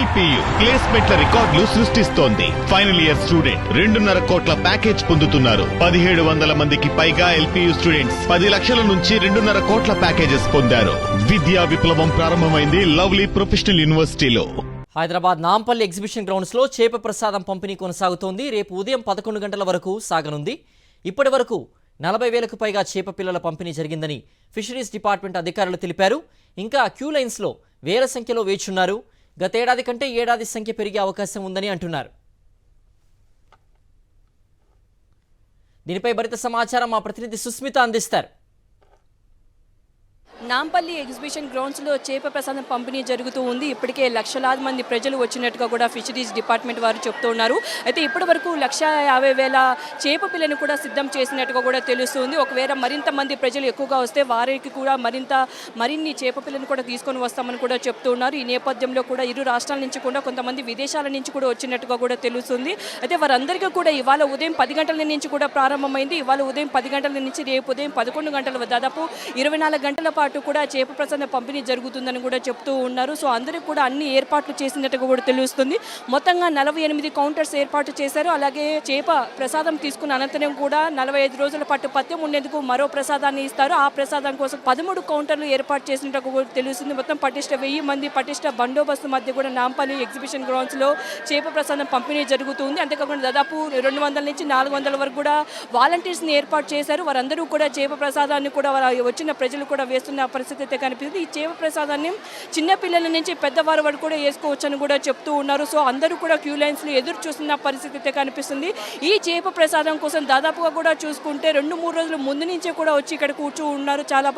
LPU ప్లేస్మెంట్ల రికార్డులు సృష్టిస్తోంది. Final year student 2.5 కోట్ల ప్యాకేజ్ పొందుతున్నారు. 1700 మందికి పైగా ఎల్పియు స్టూడెంట్స్ 10 లక్షల నుంచి 2.5 కోట్ల ప్యాకేజెస్ పొందారు. విద్యా విప్లవం ప్రారంభమైంది లవ్లీ ప్రొఫెషనల్ యూనివర్సిటీలో. హైదరాబాద్ నాంపల్లి ఎగ్జిబిషన్ గ్రౌండ్స్ లో చేప ప్రసాదం పంపిణీ కొనసాగుతోంది. రేపు ఉదయం 11 గంటల వరకు సాగనుంది. ఇప్పటి వరకు 40,000కు పైగా చేప పిల్లల పంపిణీ జరిగిందని ఫిషరీస్ డిపార్ట్మెంట్ అధికారులు తెలిపారు. ఇంకా క్యూ లైన్స్ లో వేల సంఖ్యలో వేచున్నారు. గతేడాది కంటే ఏడాది సంఖ్య పెరిగే అవకాశం ఉందని అంటున్నారు. దీనిపై మరింత సమాచారం మా ప్రతినిధి సుస్మిత అందిస్తారు. నాంపల్లి ఎగ్జిబిషన్ గ్రౌండ్స్లో చేప ప్రసాదం పంపిణీ జరుగుతూ ఉంది. ఇప్పటికే లక్షలాది మంది ప్రజలు వచ్చినట్టుగా కూడా ఫిషరీస్ డిపార్ట్మెంట్ వారు చెప్తున్నారు. అయితే ఇప్పటి వరకు 150,000 చేప పిల్లను కూడా సిద్ధం చేసినట్టుగా కూడా తెలుస్తుంది. ఒకవేళ మరింత మంది ప్రజలు ఎక్కువగా వస్తే వారికి కూడా మరిన్ని చేప పిల్లను కూడా తీసుకొని వస్తామని కూడా చెప్తున్నారు. ఈ నేపథ్యంలో కూడా ఇరు రాష్ట్రాల నుంచి కూడా కొంతమంది విదేశాల నుంచి కూడా వచ్చినట్టుగా కూడా తెలుస్తుంది. అయితే వారందరికీ కూడా ఇవాళ ఉదయం 10 గంటల నుంచి కూడా ప్రారంభమైంది. ఇవాళ ఉదయం 10 గంటల నుంచి రేపు ఉదయం 11 గంటల దాదాపు 24 గంటల పాటు కూడా చేప ప్రసాదం పంపిణీ జరుగుతుందని కూడా చెప్తూ ఉన్నారు. సో అందరికీ కూడా అన్ని ఏర్పాట్లు చేసినట్టుగా కూడా తెలుస్తుంది. మొత్తంగా 48 కౌంటర్స్ ఏర్పాటు చేశారు. అలాగే చేప ప్రసాదం తీసుకున్న అనంతరం కూడా 45 రోజుల పాటు పత్యం ఉండేందుకు మరో ప్రసాదాన్ని ఇస్తారు. ఆ ప్రసాదం కోసం 13 కౌంటర్లు ఏర్పాటు చేసినట్టుగా కూడా తెలుస్తుంది. మొత్తం 1000 మంది పటిష్ట బందోబస్తు మధ్య కూడా నాంపల్లి ఎగ్జిబిషన్ గ్రౌండ్స్ లో చేప ప్రసాదం పంపిణీ జరుగుతుంది. అంతేకాకుండా దాదాపు 200 నుంచి 400 వరకు కూడా వాలంటీర్స్ ని ఏర్పాటు చేశారు. వారందరూ కూడా చేప ప్రసాదాన్ని కూడా వచ్చిన ప్రజలు కూడా వేస్తున్న పరిస్థితి అయితే కనిపిస్తుంది. ఈ చేప ప్రసాదాన్ని చిన్న పిల్లల నుంచి పెద్దవారి వరకు కూడా వేసుకోవచ్చు అని కూడా చెప్తూ ఉన్నారు. సో అందరూ కూడా క్యూ లైన్స్ లో ఎదురు చూస్తున్న పరిస్థితి అయితే కనిపిస్తుంది. ఈ చేప ప్రసాదం కోసం దాదాపుగా కూడా చూసుకుంటే 2-3 రోజుల ముందు నుంచే కూడా వచ్చి ఇక్కడ కూర్చో ఉన్నారు. చాలా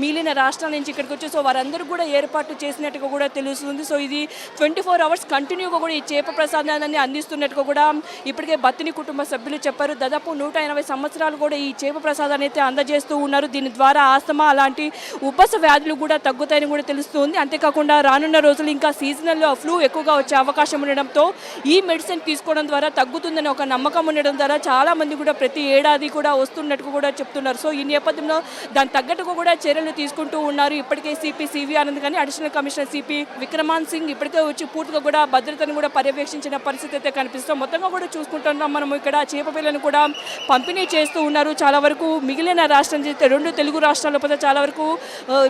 మిగిలిన రాష్ట్రాల నుంచి ఇక్కడికి వచ్చి సో వారందరూ కూడా ఏర్పాట్లు చేసినట్టుగా కూడా తెలుస్తుంది. సో ఇది 24 అవర్స్ కంటిన్యూగా కూడా ఈ చేప ప్రసాదాన్ని అందిస్తున్నట్టుగా కూడా ఇప్పటికే బత్తిని కుటుంబ సభ్యులు చెప్పారు. దాదాపు 180 సంవత్సరాలు కూడా ఈ చేప ప్రసాదాన్ని అయితే అందజేస్తూ ఉన్నారు. దీని ద్వారా ఆస్తమా అలాంటి ఉబ్బస వ్యాధులు కూడా తగ్గుతాయని కూడా తెలుస్తుంది. అంతేకాకుండా రానున్న రోజులు ఇంకా సీజనల్ ఫ్లూ ఎక్కువగా వచ్చే అవకాశం ఉండడంతో ఈ మెడిసిన్ తీసుకోవడం ద్వారా తగ్గుతుందని ఒక నమ్మకం ఉండడం ద్వారా చాలా మంది కూడా ప్రతి ఏడాది కూడా వస్తున్నట్టు కూడా చెప్తున్నారు. సో ఈ నేపథ్యంలో దాని తగ్గట్టుగా కూడా చర్యలు తీసుకుంటూ ఉన్నారు. ఇప్పటికే సిపి సివి ఆనంద్ కానీ additional commissioner CP Vikram on Singh ఇప్పటికే వచ్చి పూర్తిగా కూడా భద్రతను కూడా పర్యవేక్షించిన పరిస్థితి అయితే కనిపిస్తుంది. మొత్తంగా కూడా చూసుకుంటున్నాం మనం ఇక్కడ చేప పిల్లను కూడా పంపిణీ చేస్తూ ఉన్నారు. చాలా వరకు మిగిలిన రాష్ట్రం చేస్తే 2 తెలుగు రాష్ట్రాల పైన చాలా వరకు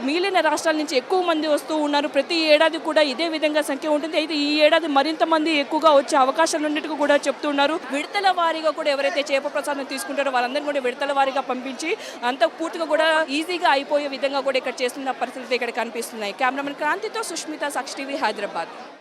మిగిలిన రాష్ట్రాల నుంచి ఎక్కువ మంది వస్తూ ఉన్నారు. ప్రతి ఏడాది కూడా ఇదే విధంగా సంఖ్య ఉంటుంది. అయితే ఈ ఏడాది మరింత మంది ఎక్కువగా వచ్చే అవకాశాలు ఉన్నట్టుగా కూడా చెప్తున్నారు. విడతల వారీగా కూడా ఎవరైతే చేప ప్రసాదం తీసుకుంటారో వాళ్ళందరినీ కూడా విడతల వారీగా పంపించి అంత పూర్తిగా కూడా ఈజీగా అయిపోయే విధంగా కూడా ఇక్కడ చేస్తున్న పరిస్థితులు ఇక్కడ కనిపిస్తున్నాయి. కెమెరామెన్ క్రాంతితో సుష్మిత, సాక్షి టీవీ, హైదరాబాద్.